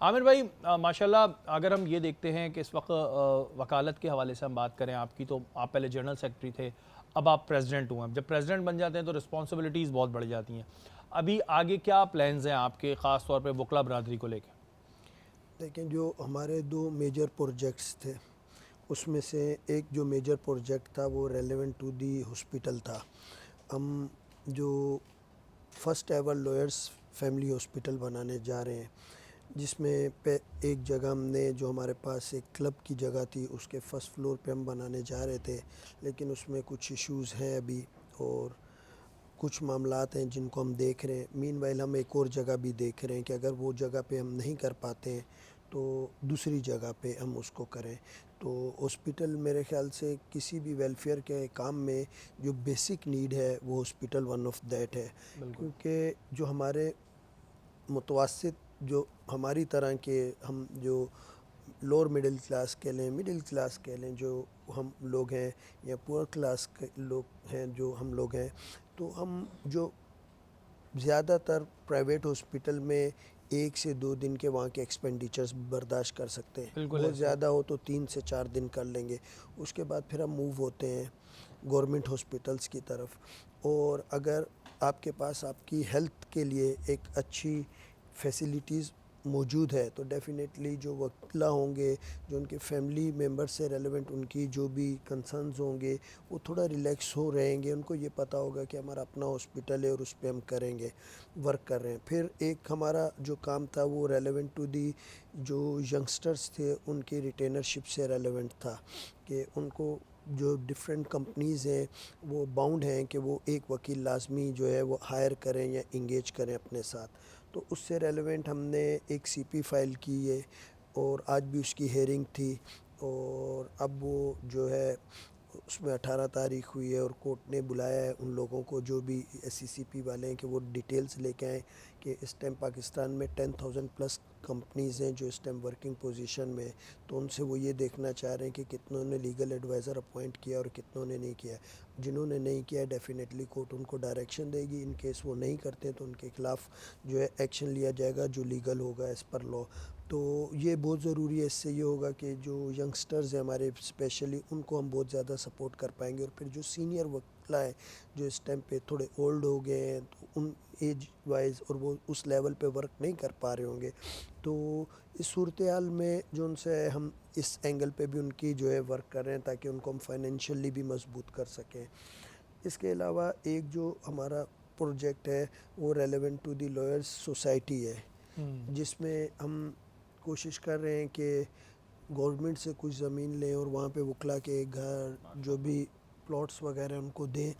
आमिर भाई, माशाल्लाह अगर हम ये देखते हैं कि इस वक्त वकालत के हवाले से हम बात करें आपकी, तो आप पहले जनरल सेक्रेटरी थे, अब आप प्रेसिडेंट हुए। जब प्रेसिडेंट बन जाते हैं तो रिस्पॉन्सिबिलिटीज़ बहुत बढ़ जाती हैं। अभी आगे क्या प्लान्स हैं आपके, ख़ास तौर पे वकला बरादरी को लेकर? लेकिन जो हमारे दो मेजर प्रोजेक्ट्स थे, उसमें से एक जो मेजर प्रोजेक्ट था वो रेलेवेंट टू दी हॉस्पिटल था। हम जो first ever lawyers family hospital बनाने जा रहे हैं, जिसमें पे एक जगह हमने, जो हमारे पास एक क्लब की जगह थी, उसके फर्स्ट फ्लोर पे हम बनाने जा रहे थे, लेकिन उसमें कुछ इश्यूज़ हैं अभी, और कुछ मामलात हैं जिनको हम देख रहे हैं। मीनवाइल हम एक और जगह भी देख रहे हैं कि अगर वो जगह पे हम नहीं कर पाते हैं तो दूसरी जगह पे हम उसको करें। तो हॉस्पिटल मेरे ख़्याल से किसी भी वेलफेयर के काम में जो बेसिक नीड है वो हॉस्पिटल वन ऑफ दैट है। बिल्कुल। क्योंकि जो हमारे मुतवस्सित, जो हमारी तरह के, हम जो लोअर मिडिल क्लास कह लें, मिडिल क्लास कह लें, जो हम लोग हैं, या पुअर क्लास के लोग हैं जो हम लोग हैं, तो हम जो ज़्यादातर प्राइवेट हॉस्पिटल में 1 से 2 दिन के वहाँ के एक्सपेंडिचर्स बर्दाश्त कर सकते हैं। बिल्कुल बहुत ऐसे ही। ज़्यादा हो तो 3 से 4 दिन कर लेंगे। उसके बाद फिर हम मूव होते हैं गवर्नमेंट हॉस्पिटल्स की तरफ। और अगर आपके पास आपकी हेल्थ के लिए एक अच्छी फैसिलिटीज़ मौजूद है तो डेफ़िनेटली जो वकीला होंगे, जो उनके फैमिली मेम्बर से रेलेवेंट उनकी जो भी कंसर्न्स होंगे, वो थोड़ा रिलैक्स हो रहेंगे। उनको ये पता होगा कि हमारा अपना हॉस्पिटल है और उस पे हम करेंगे, वर्क कर रहे हैं। फिर एक हमारा जो काम था वो रेलेवेंट टू दी जो यंगस्टर्स थे, उनकी रिटेनरशिप से रेलेवेंट था कि उनको, जो डिफरेंट कंपनीज़ हैं, वो बाउंड हैं कि वो एक वकील लाजमी जो है वो हायर करें या इंगेज करें अपने साथ। तो उससे रेलेवेंट हमने एक सीपी फ़ाइल की है, और आज भी उसकी हेयरिंग थी। और अब वो जो है उसमें 18 तारीख हुई है, और कोर्ट ने बुलाया है उन लोगों को जो भी एससीसीपी वाले हैं कि वो डिटेल्स लेके आएँ कि इस टाइम पाकिस्तान में 10,000 प्लस कंपनीज़ हैं जो इस टाइम वर्किंग पोजीशन में है। तो उनसे वो ये देखना चाह रहे हैं कि कितनों ने लीगल एडवाइज़र अपॉइंट किया और कितनों ने नहीं किया। जिन्होंने नहीं किया डेफिनेटली कोर्ट उनको डायरेक्शन देगी। इन केस वो नहीं करते तो उनके खिलाफ़ जो है एक्शन लिया जाएगा जो लीगल होगा एज़ पर लॉ। तो ये बहुत ज़रूरी है। इससे ये होगा कि जो यंगस्टर्स हैं हमारे, स्पेशली उनको हम बहुत ज़्यादा सपोर्ट कर पाएंगे। और फिर जो सीनियर वकील हैं जो इस टाइम पे थोड़े ओल्ड हो गए हैं, तो उन एज वाइज और वो उस लेवल पे वर्क नहीं कर पा रहे होंगे, तो इस सूरत हाल में जो उनसे हम इस एंगल पे भी उनकी जो है वर्क कर रहे हैं ताकि उनको हम फाइनेंशियली भी मजबूत कर सकें। इसके अलावा एक जो हमारा प्रोजेक्ट है वो relevant to the lawyers society है, जिसमें हम कोशिश कर रहे हैं कि गवर्नमेंट से कुछ ज़मीन लें और वहाँ पे वकला के घर, जो भी प्लॉट्स वगैरह उनको दें।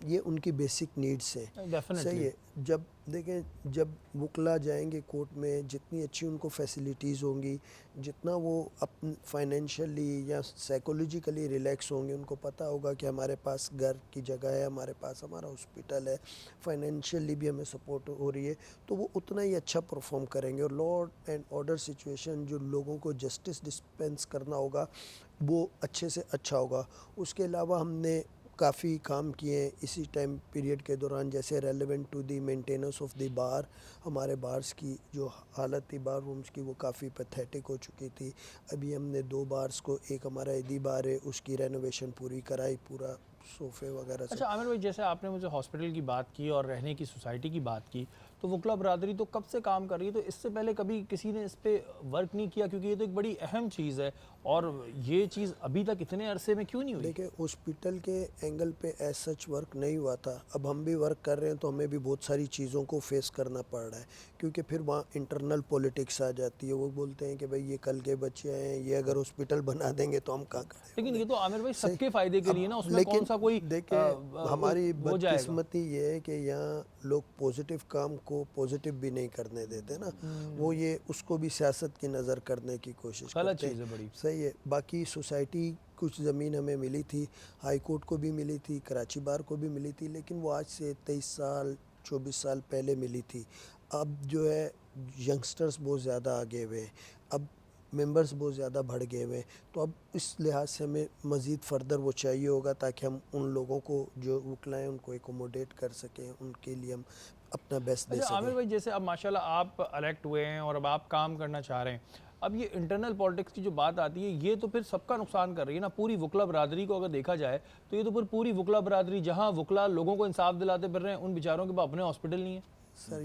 ये उनकी बेसिक नीड्स हैं। सही डेफिनेटली। है। जब देखें, जब वकला जाएंगे कोर्ट में, जितनी अच्छी उनको फैसिलिटीज़ होंगी, जितना वो अपन फाइनेंशियली या साइकोलॉजिकली रिलैक्स होंगे, उनको पता होगा कि हमारे पास घर की जगह है, हमारे पास हमारा हॉस्पिटल है, फाइनेंशियली भी हमें सपोर्ट हो रही है, तो वो उतना ही अच्छा परफॉर्म करेंगे। और लॉ एंड ऑर्डर सिचुएशन, जो लोगों को जस्टिस डिस्पेंस करना होगा, वो अच्छे से अच्छा होगा। उसके अलावा हमने काफ़ी काम किए हैं इसी टाइम पीरियड के दौरान, जैसे relevant to the maintenance of the bar. हमारे बार्स की जो हालत थी बार रूम्स की, वो काफ़ी पैथेटिक हो चुकी थी। अभी हमने 2 बार्स को, एक हमारा ईदी बार है, उसकी रेनोवेशन पूरी कराई, पूरा सोफ़े वगैरह सब। अच्छा आमिर भाई, जैसे आपने मुझे हॉस्पिटल की बात की और रहने की सोसाइटी की बात की, तो वकला बरादरी तो कब से काम कर रही है, तो इससे पहले कभी किसी ने इस पे वर्क नहीं किया? क्योंकि ये तो एक बड़ी अहम चीज़ है, और ये चीज़ अभी तक इतने अरसे में क्यों नहीं हुई? देखिए, हॉस्पिटल के एंगल पे एज सच वर्क नहीं हुआ था। अब हम भी वर्क कर रहे हैं तो हमें भी बहुत सारी चीज़ों को फेस करना पड़ रहा है, क्योंकि फिर वहाँ इंटरनल पॉलिटिक्स आ जाती है। वो बोलते हैं कि भाई ये कल के बच्चे हैं, ये अगर हॉस्पिटल बना देंगे तो हम कहाँ खड़े लेकिन होंगे। ये तो आमिर भाई सही। सबके फ़ायदे के लिए अब ना, उसमें कौन लेकिन सा कोई देखिए, हमारी हो जाएगा। बदकिस्मती ये है कि यहाँ लोग पॉजिटिव काम को पॉजिटिव भी नहीं करने देते ना। वो ये उसको भी सियासत की नज़र करने की कोशिश गलत करते हैं। चीज़ है बड़ी। सही है। बाकी सोसाइटी, कुछ ज़मीन हमें मिली थी, हाई कोर्ट को भी मिली थी, कराची बार को भी मिली थी, लेकिन वो आज से 23 साल 24 साल पहले मिली थी। अब जो है यंगस्टर्स बहुत ज़्यादा आगे हुए हैं, अब मेंबर्स बहुत ज़्यादा बढ़ गए हुए हैं, तो अब इस लिहाज से हमें मज़ीद फ़र्दर वो चाहिए होगा ताकि हम उन लोगों को जो वकला हैं उनको एकोमोडेट कर सकें, उनके लिए हम अपना बेस्ट दे अच्छा आमिर सकें। भाई, जैसे अब माशाल्लाह आप इलेक्ट हुए हैं और अब आप काम करना चाह रहे हैं, अब ये इंटरनल पॉलिटिक्स की जो बात आती है ये तो फिर सबका नुकसान कर रही है ना, पूरी वकला बरादरी को अगर देखा जाए तो ये तो फिर पूरी वकला बरादरी, जहाँ वकला लोगों को इंसाफ दिलाते फिर रहे हैं, उन बेचारों के पास अपने हॉस्पिटल नहीं है। सर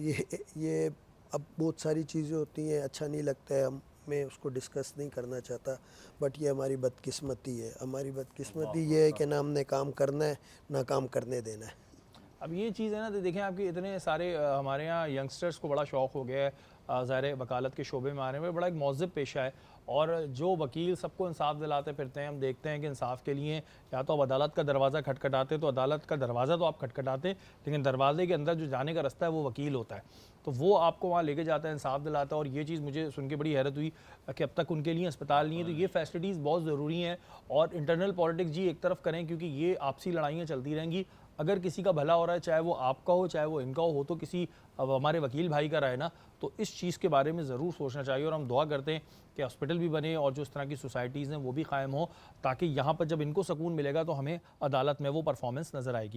ये अब बहुत सारी चीज़ें होती हैं, अच्छा नहीं लगता है, मैं उसको डिस्कस नहीं करना चाहता, बट ये हमारी बदकिस्मती है। हमारी बदकिस्मती ये है कि ना हमने काम करना है ना काम करने देना है। अब ये चीज़ है ना, तो देखें आपके इतने सारे हमारे यहाँ यंगस्टर्स को बड़ा शौक़ हो गया है ज़ाहिर वकालत के शोबे में आने में, बड़ा एक मौज़िब पेशा है और जो वकील सबको इंसाफ दिलाते फिरते हैं, हम देखते हैं कि इंसाफ के लिए या तो आप अदालत का दरवाज़ा खटखटाते, तो अदालत का दरवाज़ा तो आप खटखटाते, लेकिन दरवाजे के अंदर जो जाने का रास्ता है वो वकील होता है, तो वो आपको वहाँ लेके जाता है, इंसाफ दिलाता है। और ये चीज़ मुझे सुन के बड़ी हैरत हुई कि अब तक उनके लिए अस्पताल नहीं है, तो ये फैसिलिटीज़ बहुत ज़रूरी हैं। और इंटरनल पॉलिटिक्स जी एक तरफ करें, क्योंकि ये आपसी लड़ाइयाँ चलती रहेंगी। अगर किसी का भला हो रहा है, चाहे वो आपका हो चाहे वो इनका हो, तो किसी अब हमारे वकील भाई का रहा है ना, तो इस चीज़ के बारे में ज़रूर सोचना चाहिए। और हम दुआ करते हैं कि हॉस्पिटल भी बने और जो इस तरह की सोसाइटीज़ हैं वो भी कायम हो, ताकि यहाँ पर जब इनको सुकून मिलेगा तो हमें अदालत में वो परफॉर्मेंस नज़र आएगी।